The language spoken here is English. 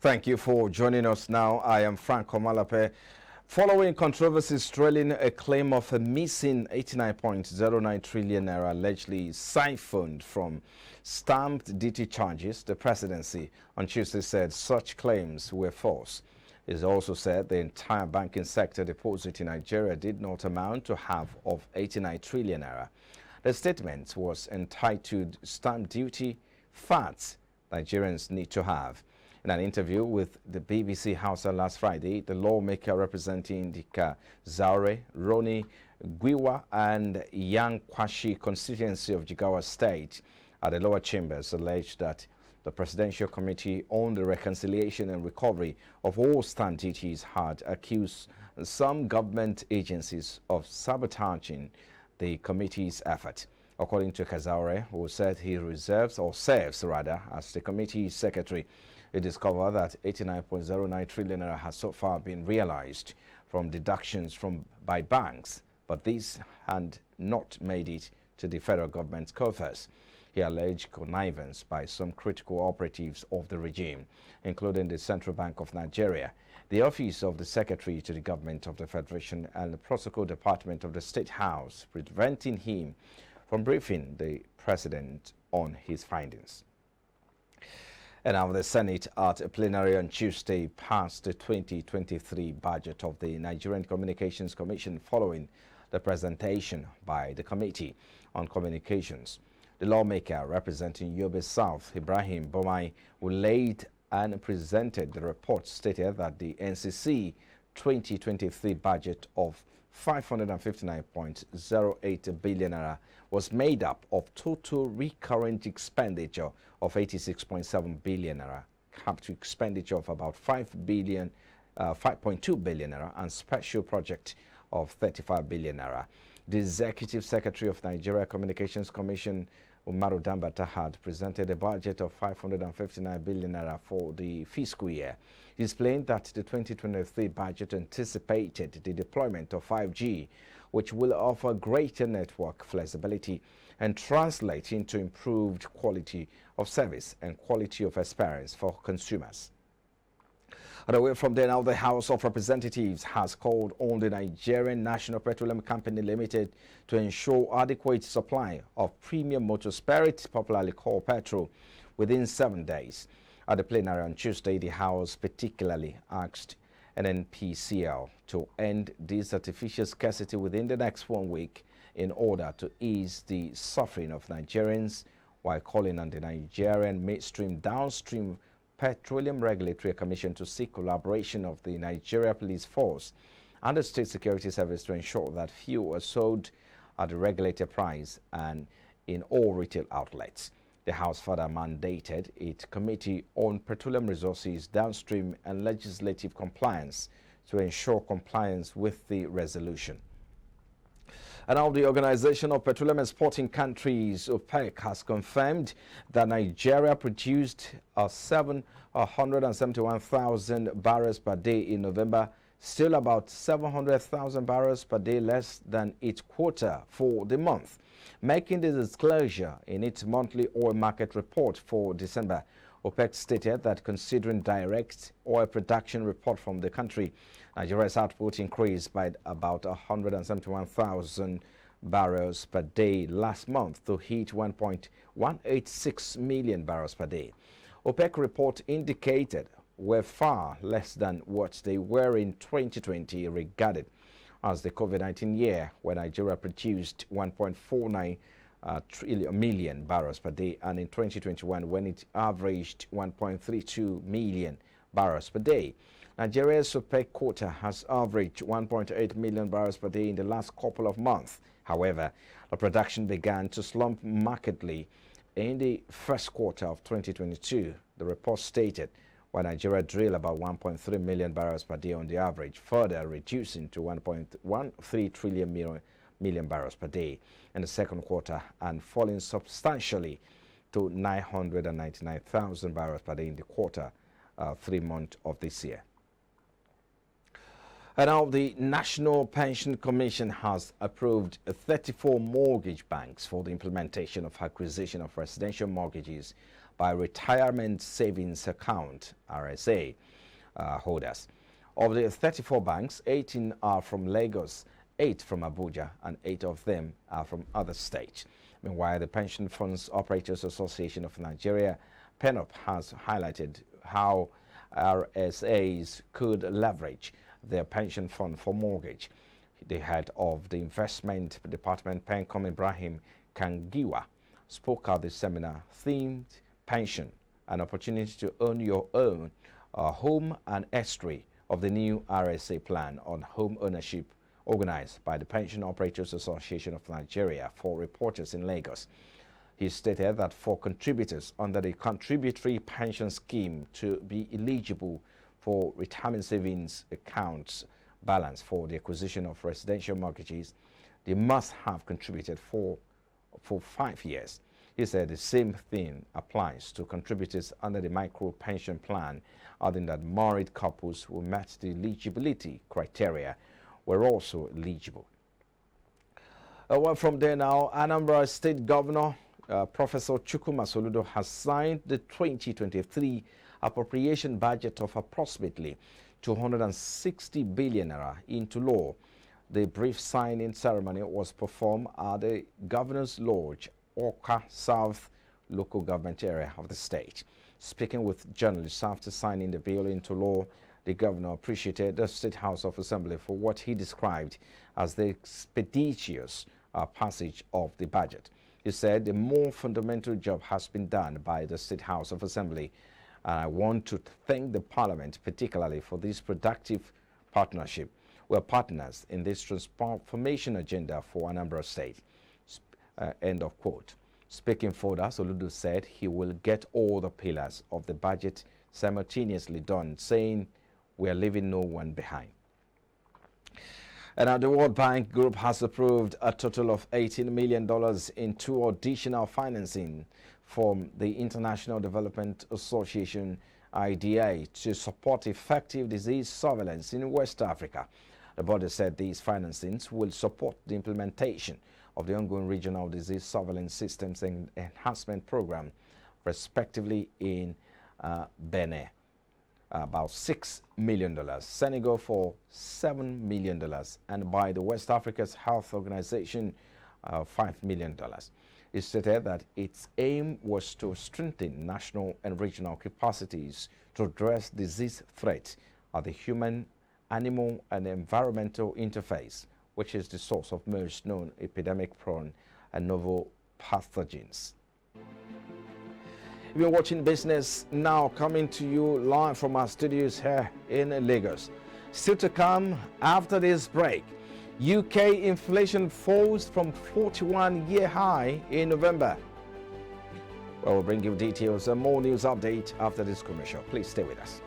Thank you for joining us now. I am Frank Omalape. Following controversies trailing a claim of a missing 89.09 trillion naira allegedly siphoned from stamped duty charges, the presidency on Tuesday said such claims were false. It also said the entire banking sector deposit in Nigeria did not amount to half of 89 trillion naira. The statement was entitled "Stamp Duty Facts Nigerians Need to Have." In an interview with the BBC Hausa last Friday, the lawmaker representing the Kazaure, Roni, Gwiwa and Yankwashi constituency of Jigawa State at the lower chambers alleged that the Presidential Committee on the Reconciliation and Recovery of all stamp duties had accused some government agencies of sabotaging the committee's effort. According to Kazaure, who said he serves as the committee's secretary, he discovered that 89.09 trillion naira has so far been realized from deductions by banks, but these had not made it to the federal government's coffers. He alleged connivance by some critical operatives of the regime, including the Central Bank of Nigeria, the Office of the Secretary to the Government of the Federation, and the Protocol Department of the State House, preventing him from briefing the President on his findings. And now the Senate at a plenary on Tuesday passed the 2023 budget of the Nigerian Communications Commission following the presentation by the Committee on Communications. The lawmaker representing Yobe South, Ibrahim Bomai, who laid and presented the report, stated that the NCC 2023 budget of 559.08 billion naira was made up of total recurrent expenditure of 86.7 billion naira, capital expenditure of about 5.2 billion naira, and special project of 35 billion naira. The Executive Secretary of Nigeria Communications Commission, Umaru Dambata, had presented a budget of 559 billion naira for the fiscal year. He explained that the 2023 budget anticipated the deployment of 5G, which will offer greater network flexibility and translate into improved quality of service and quality of experience for consumers. And away from there now, the House of Representatives has called on the Nigerian National Petroleum Company Limited to ensure adequate supply of premium motor spirit, popularly called petrol, within 7 days. At the plenary on Tuesday, the House particularly asked NNPCL to end this artificial scarcity within the next 1 week in order to ease the suffering of Nigerians, while calling on the Nigerian midstream downstream Petroleum Regulatory Commission to seek collaboration of the Nigeria Police Force and the State Security Service to ensure that fuel are sold at the regulated price and in all retail outlets. The House further mandated its Committee on Petroleum Resources, Downstream and Legislative Compliance to ensure compliance with the resolution. And now the Organization of Petroleum Exporting Countries, OPEC, has confirmed that Nigeria produced 771,000 barrels per day in November, still about 700,000 barrels per day less than its quota for the month. Making the disclosure in its monthly oil market report for December, OPEC stated that considering direct oil production report from the country, Nigeria's output increased by about 171,000 barrels per day last month to hit 1.186 million barrels per day. OPEC report indicated were far less than what they were in 2020, regarded as the COVID-19 year, when Nigeria produced 1.49 million barrels per day, and in 2021 when it averaged 1.32 million barrels per day. Nigeria's OPEC quota has averaged 1.8 million barrels per day in the last couple of months. However, the production began to slump markedly in the first quarter of 2022, the report stated, while Nigeria drilled about 1.3 million barrels per day on the average, further reducing to 1.13 million barrels per day in the second quarter and falling substantially to 999,000 barrels per day in the quarter 3 months of this year. And now the National Pension Commission has approved 34 mortgage banks for the implementation of acquisition of residential mortgages by retirement savings account (RSA) holders. Of the 34 banks, 18 are from Lagos, 8 from Abuja, and 8 of them are from other states. Meanwhile, the Pension Funds Operators Association of Nigeria, PENOP, has highlighted how RSAs could leverage their pension fund for mortgage. The head of the Investment Department, Pencom Ibrahim Kangiwa, spoke at the seminar themed Pension, an opportunity to own your own home and estuary of the new RSA plan on home ownership, organized by the Pension Operators Association of Nigeria for reporters in Lagos. He stated that for contributors under the contributory pension scheme to be eligible for retirement savings accounts balance for the acquisition of residential mortgages, they must have contributed for 5 years. He said the same thing applies to contributors under the micro pension plan, adding that married couples who met the eligibility criteria were also eligible. Well, from there now, Anambra State Governor Professor Chukwuma Soludo has signed the 2023 appropriation budget of approximately 260 billion naira into law. The brief signing ceremony was performed at the Governor's Lodge, Oka South local government area of the state. Speaking with journalists after signing the bill into law, the governor appreciated the State House of Assembly for what he described as the expeditious passage of the budget. He said the more fundamental job has been done by the State House of Assembly, and I want to thank the Parliament particularly for this productive partnership. We're partners in this transformation agenda for Anambra State. End of quote. Speaking further, Soludo said he will get all the pillars of the budget simultaneously done, saying we are leaving no one behind. And now the World Bank Group has approved a total of $18 million in 2 additional financing from the International Development Association, IDA, to support effective disease surveillance in West Africa. The body said these financings will support the implementation of the ongoing regional disease surveillance systems and enhancement program, respectively, in Benin. About $6 million, Senegal for $7 million, and by the West Africa's Health Organization, $5 million. It stated that its aim was to strengthen national and regional capacities to address disease threats at the human, animal, and environmental interface, which is the source of most known epidemic-prone and novel pathogens. You've been watching Business Now, coming to you live from our studios here in Lagos. Still to come after this break, UK inflation falls from 41-year high in November. Well, we'll bring you details and more news update after this commercial. Please stay with us.